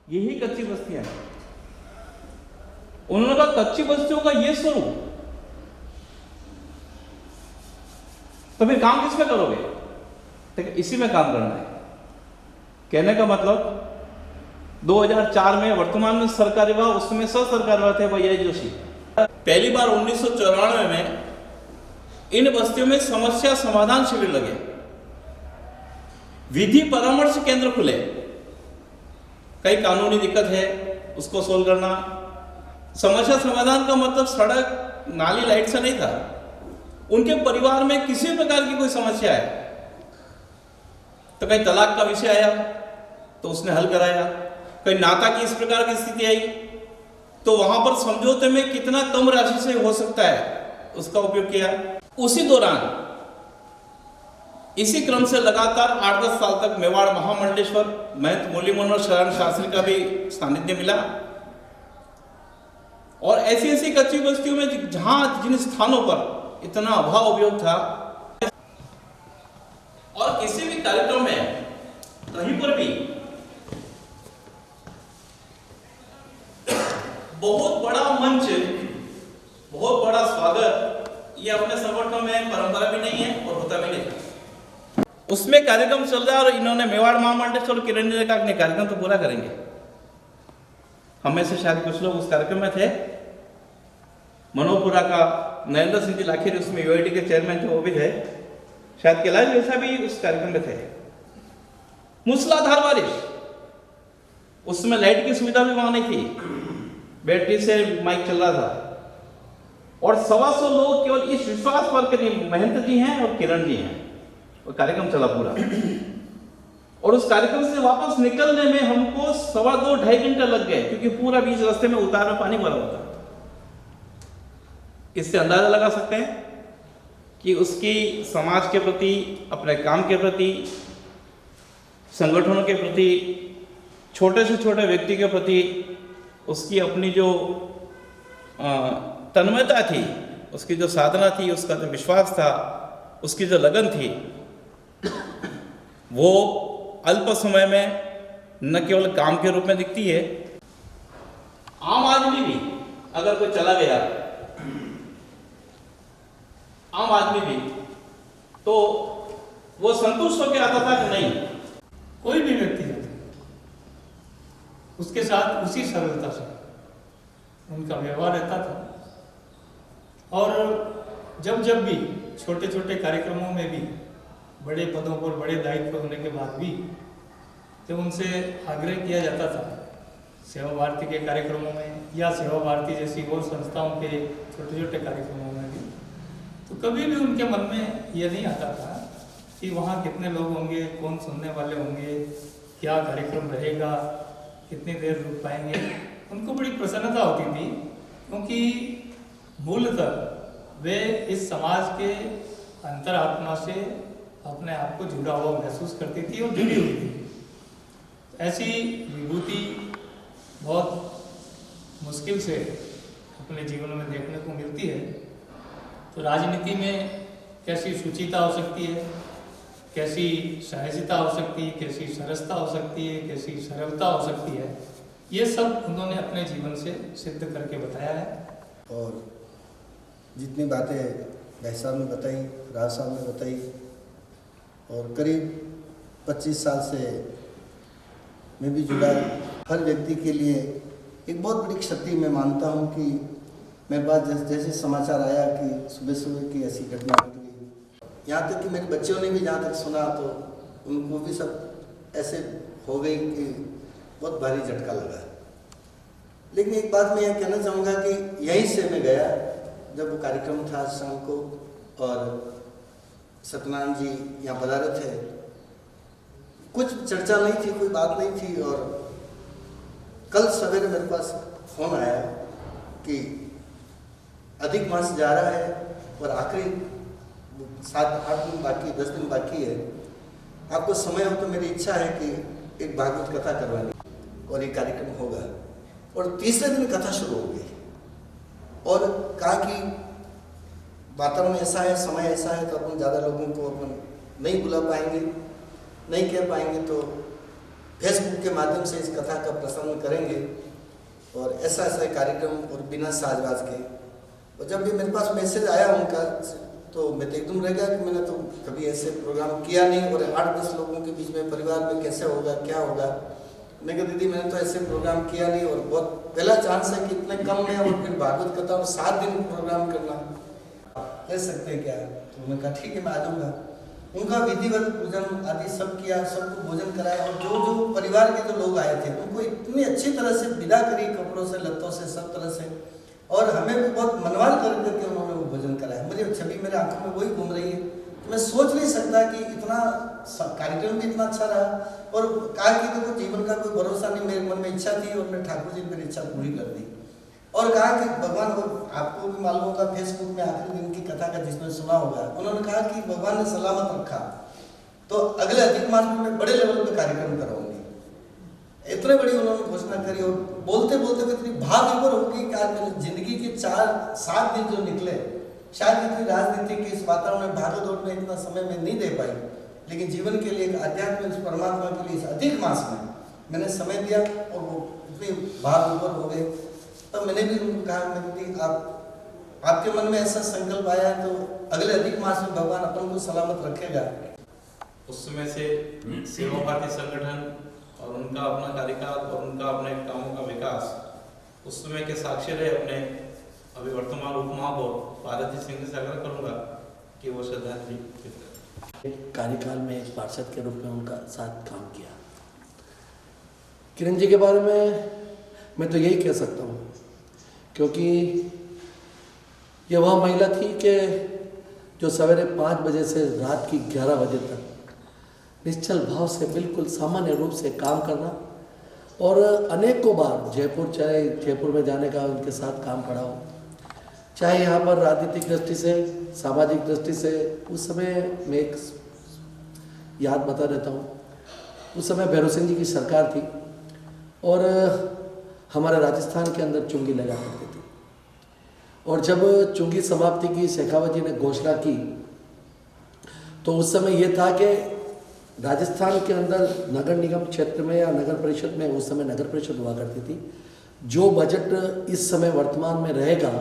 यही कच्ची बस्तियां हैं। उन्होंने कहा कच्ची बस्तियों का ये स्वरूप, तो फिर काम किस में करोगे? ठीक है, इसी में काम करना है। कहने का मतलब 2004 में वर्तमान में सरकारी विभाग, उसमें सरकारी विभाग थे भैया जोशी। पहली बार 1994 में इन बस्तियों में समस्या समाधान शिविर लगे, विधि परामर्श केंद्र खुले। कई कानूनी दिक्कत है उसको सोल्व करना। समस्या समाधान का मतलब सड़क नाली लाइट से नहीं था। उनके परिवार में किसी प्रकार की कोई समस्या है तो कहीं तलाक का विषय आया तो उसने हल कराया, कहीं नाता की इस प्रकार की स्थिति आई तो वहां पर समझौते में कितना कम राशि से हो सकता है उसका उपयोग किया। उसी दौरान इसी क्रम से लगातार 8-10 साल तक मेवाड़ महामंडलेश्वर महंत मुरली मनोहर शरण शास्त्री का भी सानिध्य मिला। और ऐसी ऐसी कच्ची बस्तियों में जहां जिन स्थानों पर इतना अभाव उपयोग था, और किसी भी कार्यक्रम में कहीं पर भी बहुत बड़ा मंच, बहुत बड़ा स्वागत, ये अपने संगठनों में परंपरा भी नहीं है और होता भी नहीं। उसमें कार्यक्रम चल रहा है और इन्होंने मेवाड़ महामंडलेश्वर किरण जी ने कहा कार्यक्रम तो पूरा करेंगे। हमें से शायद कुछ लोग उस कार्यक्रम में थे। मनोपुरा का नरेंद्र सिंह जी लाखिरी उसमें यूआईडी के चेयरमैन थे, वो भी थे। शायद कैलाश जैसा भी उस कार्यक्रम में थे। मूसलाधार बारिश, उसमें लाइट की सुविधा भी वहां नहीं थी, बैटरी से माइक चल रहा था और 125 लोग केवल इस विश्वास पर कि महंत जी हैं और किरण जी हैं, और कार्यक्रम चला पूरा। और उस कार्यक्रम से वापस निकलने में हमको 2.25 घंटे लग गए, क्योंकि पूरा बीच रास्ते में उतार में पानी भरा हुआ था। इससे अंदाजा लगा सकते हैं कि उसकी समाज के प्रति, अपने काम के प्रति, संगठनों के प्रति, छोटे से छोटे व्यक्ति के प्रति उसकी अपनी जो तन्मयता थी, उसकी जो साधना थी, उसका जो विश्वास था, उसकी जो लगन थी, वो अल्प समय में न केवल काम के रूप में दिखती है। आम आदमी भी अगर कोई चला गया, आम आदमी भी, तो वो संतुष्ट होकर आता था कि नहीं, कोई भी व्यक्ति उसके साथ उसी सरलता से उनका व्यवहार रहता था। और जब भी छोटे छोटे कार्यक्रमों में भी, बड़े पदों पर बड़े दायित्व होने के बाद भी, तो उनसे आग्रह किया जाता था सेवा भारती के कार्यक्रमों में या सेवा भारती जैसी और संस्थाओं के छोटे छोटे कार्यक्रमों में भी, तो कभी भी उनके मन में ये नहीं आता था कि वहाँ कितने लोग होंगे, कौन सुनने वाले होंगे, क्या कार्यक्रम रहेगा, कितनी देर रुक पाएंगे। उनको बड़ी प्रसन्नता होती थी, क्योंकि मूलतः वे इस समाज के अंतरात्मा से अपने आप को जुड़ा हुआ महसूस करती थी और जुड़ी हुई थी। ऐसी विभूति बहुत मुश्किल से अपने जीवन में देखने को मिलती है। तो राजनीति में कैसी शुचिता हो सकती है, कैसी सहजता हो सकती है, कैसी सरसता हो सकती है, कैसी सरलता हो सकती है, ये सब उन्होंने अपने जीवन से सिद्ध करके बताया है। और जितनी बातें भाई साहब ने बताई, राज साहब ने बताई, और करीब 25 साल से मैं भी जुड़ा। हर व्यक्ति के लिए एक बहुत बड़ी क्षति मैं मानता हूँ कि मेरे पास जैसे समाचार आया कि सुबह सुबह की ऐसी घटना घट गई, यहाँ तक कि मेरे बच्चों ने भी जहाँ तक सुना तो उनको भी सब ऐसे हो गई कि बहुत भारी झटका लगा। लेकिन एक बात मैं यह कहना चाहूँगा कि यहीं से मैं गया जब वो कार्यक्रम था शाम को, और सत्यनारायण जी यहाँ पधारे थे। कुछ चर्चा नहीं थी, कोई बात नहीं थी, और कल सवेरे मेरे पास फोन आया कि अधिक मास जा रहा है और आखिरी 7-8 दिन बाकी, 10 दिन बाकी है, आपको समय हो तो मेरी इच्छा है कि एक भागवत कथा करवानी, और एक कार्यक्रम होगा। और तीसरे दिन कथा शुरू हो गई, और कहा कि वातावरण ऐसा है, समय ऐसा है, तो अपन ज़्यादा लोगों को अपन नहीं बुला पाएंगे, नहीं कह पाएंगे, तो फेसबुक के माध्यम से इस कथा का प्रसारण करेंगे और ऐसा ऐसा कार्यक्रम और बिना साजबाज के। और जब भी मेरे पास मैसेज आया उनका तो मैं तो एकदम रह गया कि मैंने तो कभी ऐसे प्रोग्राम किया नहीं और 8-10 लोगों के बीच में परिवार में कैसे होगा, क्या होगा। मैं कहा दीदी मैंने तो ऐसे प्रोग्राम किया नहीं और बहुत पहला चांस है कि इतने कम में और फिर भागवत कथा और 7 दिन प्रोग्राम करना, कह सकते हैं क्या। तो मैंने कहा ठीक है मैं आ जाऊँगा। उनका विधिवत पूजन आदि सब किया, सबको भोजन कराया और जो परिवार के जो लोग आए थे उनको इतनी अच्छी तरह से विदा करी, कपड़ों से, लत्तों से, सब तरह से, और हमें भी बहुत मनवाल करके उन्होंने वो भोजन कराया। मुझे छवि मेरे आंखों में वही घूम रही है। तो मैं सोच नहीं सकता कि इतना कार्यक्रम भी इतना अच्छा रहा। और कहा कि देखो जीवन का कोई भरोसा नहीं, मेरे मन में इच्छा थी और मैं ठाकुर जी ने मेरी इच्छा पूरी कर दी। और कहा कि भगवान, आपको भी मालूम होगा फेसबुक में आखिरी दिन की कथा का जिसने सुना होगा, उन्होंने कहा कि भगवान ने सलामत रखा तो अगले अधिक मास में मैं बड़े लेवल पे कार्यक्रम कराऊंगी। इतने बड़ी उन्होंने घोषणा करी और बोलते बोलते इतनी भाव विभोर हो गई कि आज मेरी जिंदगी के 4-7 दिन जो निकले, शायद इतनी राजनीति के इस वातावरण में भागो दौड़ में इतना समय में नहीं दे पाई, लेकिन जीवन के लिए एक आध्यात्मिक परमात्मा के लिए इस अधिक मास में मैंने समय दिया और वो इतने भाव विभोर हो गए। तब मैंने भी उनको कहा मैंने आपके मन में ऐसा संकल्प आया है तो अगले अधिक मास में भगवान अपन को सलामत रखेगा। उस समय से सेवा भारती संगठन और उनका अपना कार्यकाल और उनका अपने कामों का विकास उस समय के साक्षी रहे। अपने अभी वर्तमान उप महापौर पार्वती सिंह से आग्रह करूंगा कि वो श्रद्धांजलि। कार्यकाल में एक पार्षद के रूप में उनका साथ काम किया। किरण जी के बारे में मैं तो यही कह सकता हूँ, क्योंकि ये वह महिला थी कि जो सवेरे 5 बजे से रात की 11 बजे तक निश्चल भाव से बिल्कुल सामान्य रूप से काम करना, और अनेकों बार जयपुर, चाहे जयपुर में जाने का उनके साथ काम पड़ा हो, चाहे यहाँ पर राजनीतिक दृष्टि से, सामाजिक दृष्टि से। उस समय मैं एक याद बता देता हूँ, उस समय भैरव सिंह जी की सरकार थी और हमारे राजस्थान के अंदर चुंगी लगा करती थी। और जब चुंगी समाप्ति की शेखावत जी ने घोषणा की तो उस समय ये था कि राजस्थान के अंदर नगर निगम क्षेत्र में या नगर परिषद में, उस समय नगर परिषद हुआ करती थी, जो बजट इस समय वर्तमान में रहेगा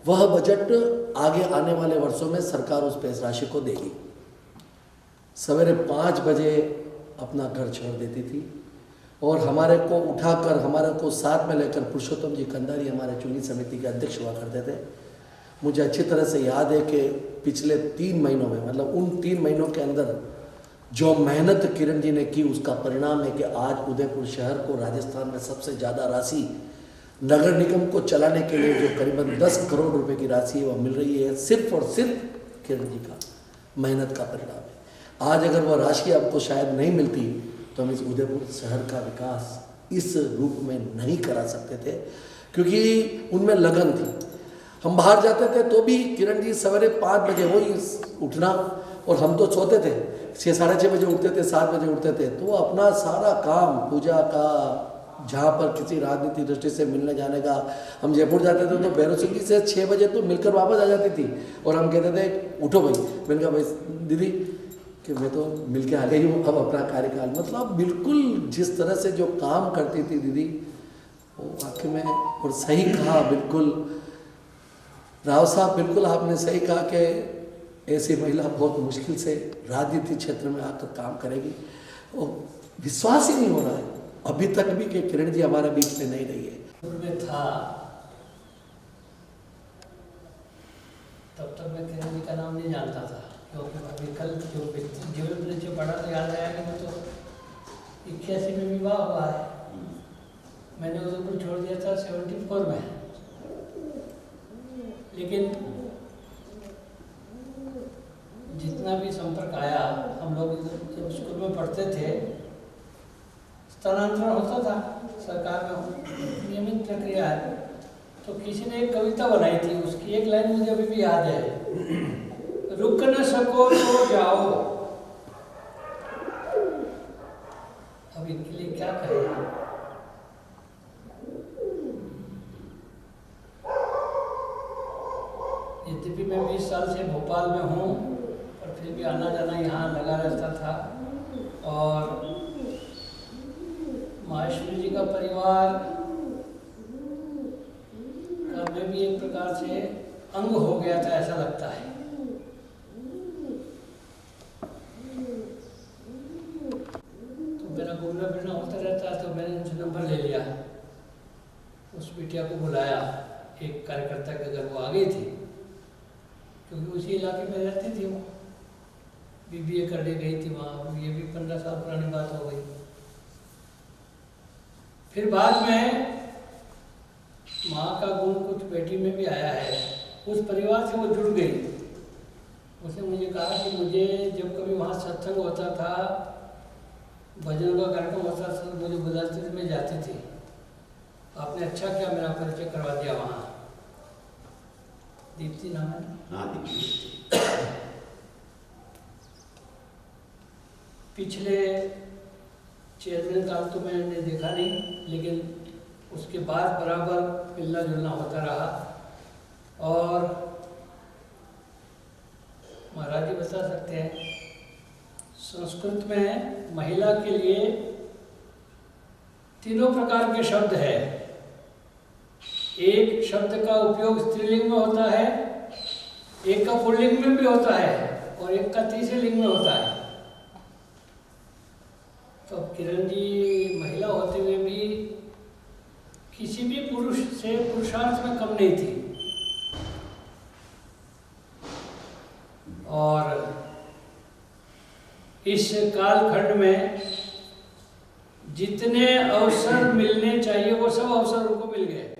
वह बजट आगे आने वाले वर्षों में सरकार उस पैस राशि को देगी। सवेरे 5 बजे अपना घर छोड़ देती थी और हमारे को उठाकर, हमारे को साथ में लेकर पुरुषोत्तम जी कंधारी हमारे चुनी समिति के अध्यक्ष हुआ करते थे। मुझे अच्छी तरह से याद है कि पिछले 3 महीनों में, मतलब उन 3 महीनों के अंदर जो मेहनत किरण जी ने की, उसका परिणाम है कि आज उदयपुर शहर को राजस्थान में सबसे ज़्यादा राशि नगर निगम को चलाने के लिए जो करीबन 10 करोड़ रुपए की राशि है वह मिल रही है, सिर्फ और सिर्फ किरण जी का मेहनत का परिणाम है। आज अगर वह राशि आपको शायद नहीं मिलती तो हम इस उदयपुर शहर का विकास इस रूप में नहीं करा सकते थे, क्योंकि उनमें लगन थी। हम बाहर जाते थे तो भी किरण जी सवेरे 5 बजे वही उठना, और हम तो सोते थे, 6-6:30 बजे उठते थे, 7 बजे उठते थे, तो अपना सारा काम पूजा का, जहाँ पर किसी राजनीति दृष्टि से मिलने जाने का, हम जयपुर जाते थे तो भैरव सिंह जी से 6 बजे तो मिलकर वापस आ जाती थी और हम कहते थे उठो भाई। मैंने कहा भाई दीदी कि मैं तो मिल के आ गई हूँ, अब अपना कार्यकाल, मतलब बिल्कुल जिस तरह से जो काम करती थी दीदी वो वाकई में, और सही कहा बिल्कुल राव साहब, बिल्कुल आपने सही कहा कि ऐसी महिला बहुत मुश्किल से राजनीति क्षेत्र में आकर काम करेगी। और विश्वास ही नहीं हो रहा है अभी तक भी कि किरण जी हमारे बीच में नहीं रही है। में था तब तक मैं किरण जी का नाम नहीं जानता था, क्योंकि अभी कल जो जीवन में जो पढ़ा तो याद आया कि मैं तो 81 में विवाह हुआ है, मैंने उदयपुर छोड़ दिया था 74 में। लेकिन जितना भी संपर्क आया, हम लोग जब स्कूल में पढ़ते थे स्थानांतरण होता था, सरकार में नियमित प्रक्रिया है, तो किसी ने एक कविता बनाई थी, उसकी एक लाइन मुझे अभी भी याद है, रुक न सको तो जाओ। अब इनके लिए क्या कहें। यद्यपि मैं 20 साल से भोपाल में हूँ, पर फिर भी आना जाना यहाँ लगा रहता था। और परिवार का मैं भी एक प्रकार से अंग हो गया था, ऐसा लगता है। तो मेरा घूमना फिरना होता रहता, तो मैंने उनसे नंबर ले लिया। उस बिटिया को बुलाया, एक कार्यकर्ता के घर वो आ गई थी, क्योंकि उसी इलाके में रहती थी वो, BBA करने गई थी वहाँ। ये भी 15 साल पुरानी बात हो गई। फिर बाद में माँ का गुण कुछ बेटी में भी आया है, उस परिवार से वो जुड़ गई। उसने मुझे कहा कि मुझे जब कभी वहाँ सत्संग होता था, भजन का कार्यक्रम होता था, तो मुझे बुलाते थे, मैं जाती थी। आपने अच्छा किया, मेरा परिचय करवा दिया वहाँ। दीप्ति नाम है। हाँ दीप्ति। पिछले चेयरमैन काल तो मैंने देखा नहीं, लेकिन उसके बाद बराबर मिलना जुलना होता रहा। और महाराज जी बता सकते हैं, संस्कृत में महिला के लिए 3 प्रकार के शब्द है। एक शब्द का उपयोग स्त्रीलिंग में होता है, एक का पुल्लिंग में भी होता है, और एक का तीसरे लिंग में होता है। तो किरण जी महिला होते हुए भी किसी भी पुरुष से पुरुषार्थ में कम नहीं थी। और इस कालखंड में जितने अवसर मिलने चाहिए वो सब अवसर उनको मिल गए।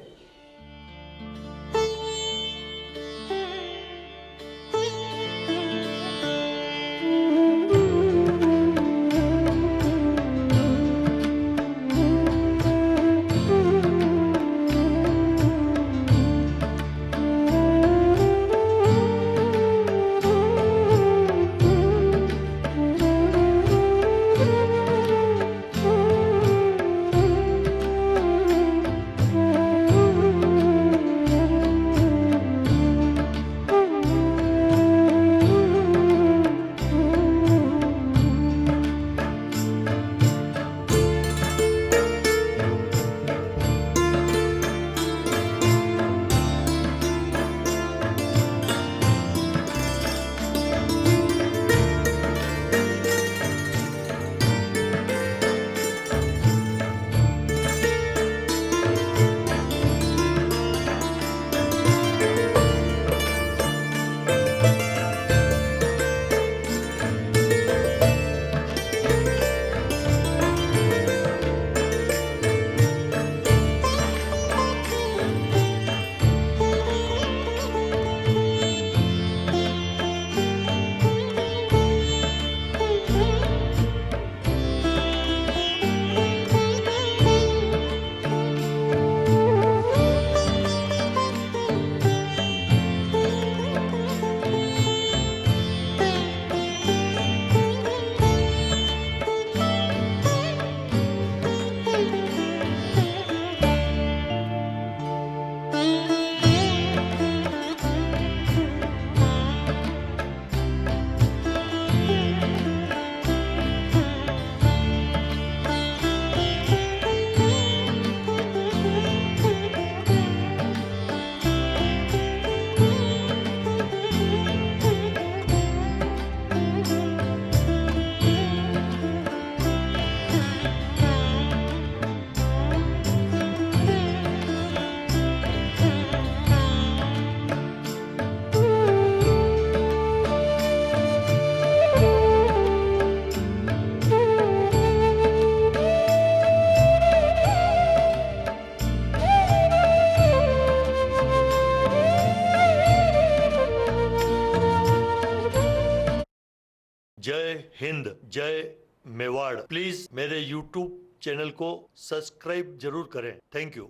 जय हिंद, जय मेवाड़। प्लीज मेरे YouTube चैनल को सब्सक्राइब जरूर करें। Thank you.